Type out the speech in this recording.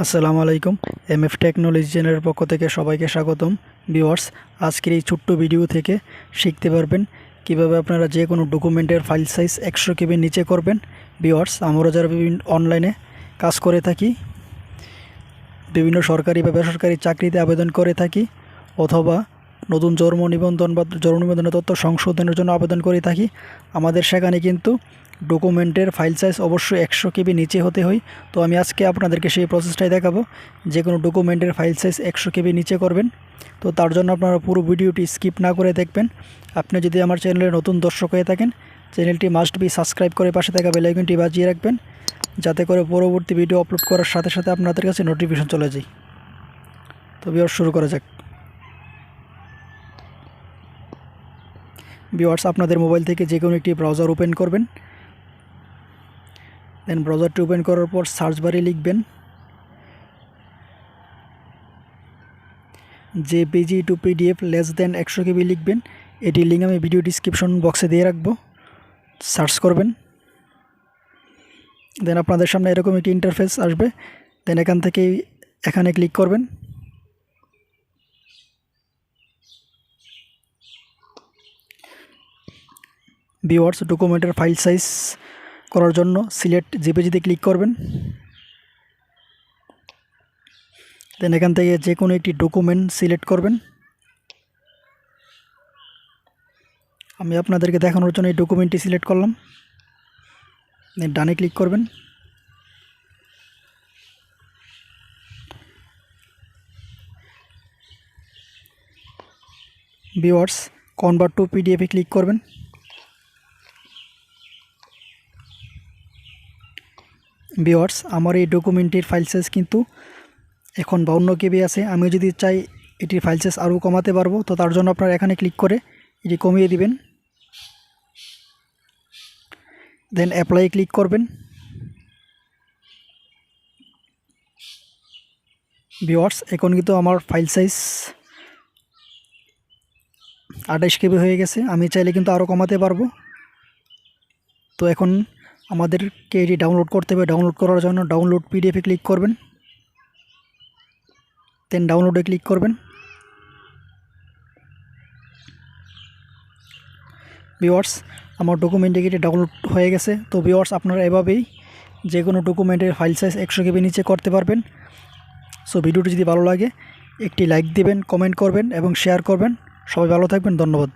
আসসালামু আলাইকুম। MF technology চ্যানেলের পক্ষ থেকে সবাইকে স্বাগতম। ভিউয়ার্স, আজকের এই ছোট্ট ভিডিও থেকে শিখতে পারবেন কিভাবে আপনারা যে কোনো ডকুমেন্টের ফাইল সাইজ 100 KB নিচে করবেন। ভিউয়ার্স, আমরা যারা বিভিন্ন অনলাইনে কাজ করে থাকি, বিভিন্ন সরকারি বা বেসরকারি চাকরিতে আবেদন করে থাকি, অথবা নতুন জন্ম নিবন্ধন বা জন্ম নিবন্ধনের তথ্য সংশোধনের জন্য আবেদন করে থাকি, আমাদের সেখানে কিন্তু ডকুমেন্টের ফাইল সাইজ অবশ্যই 100 KB নিচে হতে হয়। তো আমি আজকে আপনাদেরকে সেই প্রসেসটাই দেখাবো, যে কোনো ডকুমেন্টের ফাইল সাইজ 100 KB নিচে করবেন। তো তার জন্য আপনারা পুরো ভিডিওটি স্কিপ না করে দেখবেন। আপনি যদি আমার চ্যানেলের নতুন দর্শক হয়ে থাকেন, চ্যানেলটি মাস্ট বি সাবস্ক্রাইব করে পাশে থাকা বেল আইকনটি বাজিয়ে রাখবেন, যাতে করে পরবর্তী ভিডিও আপলোড করার সাথে সাথে আপনাদের কাছে নোটিফিকেশন চলে যায়। তো ভিউয়ার্স, শুরু করা যাক। ভিউয়ার্স, আপনাদের মোবাইল থেকে যে কোনো একটি ব্রাউজার ওপেন করবেন। দেন ব্রাউজারটি ওপেন করার পর সার্চ বারে লিখবেন JPG two PDF less than 100 KB লিখবেন। এটির লিঙ্ক আমি ভিডিও ডিসক্রিপশন বক্সে দিয়ে রাখবো। সার্চ করবেন। দেন আপনাদের সামনে এরকম একটি ইন্টারফেস আসবে। দেন এখান থেকে এখানে ক্লিক করবেন। ভিউয়ার্স, ডকুমেন্টের ফাইল সাইজ করার জন্য সিলেক্ট জেপিজিতে ক্লিক করবেন। দেন এখান থেকে যে কোনো একটি ডকুমেন্ট সিলেক্ট করবেন। আমি আপনাদেরকে দেখানোর জন্য এই ডকুমেন্টটি সিলেক্ট করলাম। দেন ডানে ক্লিক করবেন। ভিউয়ার্স, কনভার্ট টু পিডিএফে ক্লিক করবেন। ভিউয়ার্স, আমার এই ডকুমেন্টের ফাইল সাইজ কিন্তু এখন 52 KB আছে। আমি যদি চাই এটির ফাইল সাইজ আরও কমাতে পারবো। তো তার জন্য আপনারা এখানে ক্লিক করে এটি কমিয়ে দিবেন। দেন অ্যাপ্লাই ক্লিক করবেন। ভিউয়ার্স, এখন কিন্তু আমার ফাইল সাইজ 28 KB হয়ে গেছে। আমি চাইলে কিন্তু আরও কমাতে পারবো। তো এখন আমাদেরকে এটি ডাউনলোড করতে হবে। ডাউনলোড করার জন্য ডাউনলোড পিডিএফে ক্লিক করবেন। দেন ডাউনলোডে ক্লিক করবেন। ভিউয়ার্স, আমার ডকুমেন্টে এটি ডাউনলোড হয়ে গেছে। তো ভিউয়ার্স, আপনারা এভাবেই যে কোনো ডকুমেন্টের ফাইল সাইজ 100 KB নিচে করতে পারবেন। সো ভিডিওটি যদি ভালো লাগে একটি লাইক দিবেন, কমেন্ট করবেন এবং শেয়ার করবেন। সবাই ভালো থাকবেন। ধন্যবাদ।